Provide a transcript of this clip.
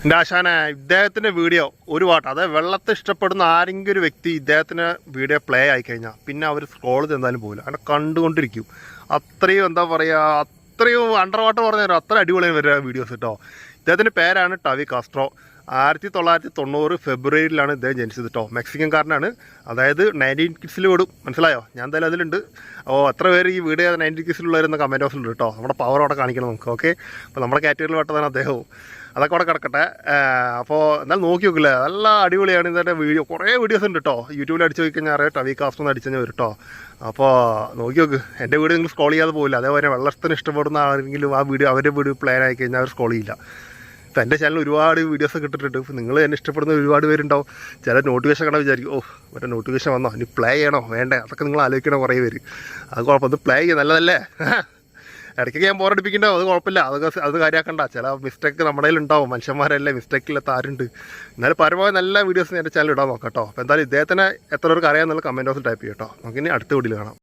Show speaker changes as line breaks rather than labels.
എൻ്റെ ആശാനെ ഇദ്ദേഹത്തിൻ്റെ വീഡിയോ ഒരു പാട്ട് അതായത് വെള്ളത്തെ ഇഷ്ടപ്പെടുന്ന ആരെങ്കിലും ഒരു വ്യക്തി ഇദ്ദേഹത്തിന് വീഡിയോ പ്ലേ ആയിക്കഴിഞ്ഞാൽ പിന്നെ അവർ സ്ക്രോൾ ചെയ്താലും പോകില്ല അങ്ങനെ കണ്ടുകൊണ്ടിരിക്കും. അത്രയും എന്താ പറയുക, അത്രയും അണ്ടർ വാട്ടർ പറഞ്ഞ അത്ര അടിപൊളിയാണ് വരുന്ന വീഡിയോസ് കേട്ടോ. ഇദ്ദേഹത്തിൻ്റെ പേരാണ് ടവി കാസ്ട്രോ. 1990 ഫെബ്രുവരിയിലാണ് ഇദ്ദേഹം ജനിച്ചത് കേട്ടോ. മെക്സിക്കൻകാരനാണ്. അതായത് 19 കിഡ്സിൽ വിടും. മനസ്സിലായോ? ഞാൻ എന്തായാലും അതിലുണ്ട്. എത്ര പേര് ഈ വീഡിയോ 19 കിഡ്സിലുള്ളവരെന്ന് കമൻറ്റ് ബോക്സിലുണ്ട് കേട്ടോ. നമ്മുടെ പവർ അവിടെ കാണിക്കണം നമുക്ക്. ഓക്കെ, അപ്പോൾ നമ്മുടെ കാറ്റഗറിയിൽ പെട്ടതാണ് അദ്ദേഹവും. അതൊക്കെ അവിടെ കിടക്കട്ടെ. അപ്പോൾ എന്തായാലും നോക്കി നോക്കില്ലേ, നല്ല അടിപൊളിയാണ് ഇതിൻ്റെ വീഡിയോ. കുറേ വീഡിയോസ് ഉണ്ട് കേട്ടോ. യൂട്യൂബിൽ അടിച്ച് നോക്കിക്കഴിഞ്ഞാൽ അറിയാം, ടവി കാസ്ട്രോ എന്ന് അടിച്ചു കഴിഞ്ഞാൽ വരും കേട്ടോ. അപ്പോൾ നോക്കി നോക്ക്. എൻ്റെ വീഡിയോ നിങ്ങൾ സ്ക്രോൾ ചെയ്യാതെ പോകില്ല. അതേപോലെ വെള്ളത്തിന് ഇഷ്ടപ്പെടുന്ന ആരെങ്കിലും ആ വീഡിയോ അവരുടെ വീഡിയോ പ്ലാൻ ആയി കഴിഞ്ഞാൽ അവർ സ്ക്രോൾ ചെയ്യില്ല. ഇപ്പം എൻ്റെ ചാനൽ ഒരുപാട് വീഡിയോസൊക്കെ ഇട്ടിട്ടുണ്ട്. ഇപ്പോൾ നിങ്ങൾ എന്നെ ഇഷ്ടപ്പെടുന്ന ഒരുപാട് പേരുണ്ടാവും. ചില നോട്ടിഫിക്കേഷൻ കണ്ടാൽ വിചാരിക്കും, മറ്റേ നോട്ടിഫിക്കേഷൻ വന്നോ, ഇനി പ്ലേ ചെയ്യണോ വേണ്ടേ, അതൊക്കെ നിങ്ങൾ ആലോചിക്കണോ കുറേ പേര്. അത് കുഴപ്പം, അത് പ്ലേ ചെയ്യുക നല്ലതല്ലേ. ഇടയ്ക്കൊക്കെ ഞാൻ ബോറടിപ്പിക്കണ്ടോ, അത് കുഴപ്പമില്ല. അത് കാര്യമാക്കണ്ട. ചില മിസ്റ്റേക്ക് നമ്മുടെ ഉണ്ടാവും. മനുഷ്യന്മാരല്ലേ, മിസ്റ്റേക്കില്ലാത്ത ആരുണ്ട്. എന്നാലും പരമാവധി നല്ല വീഡിയോസ് എൻ്റെ ചാനൽ ഇടാൻ നോക്കാം കേട്ടോ. അപ്പോൾ എന്തായാലും ഇദ്ദേഹത്തിന് എത്ര പേർക്ക് അറിയാമെന്നുള്ള കമൻറ്റ് ബോക്സിൽ ടൈപ്പ് ചെയ്യാം കേട്ടോ. നമുക്കിനി അടുത്ത വീഡിയോയിൽ കാണാം.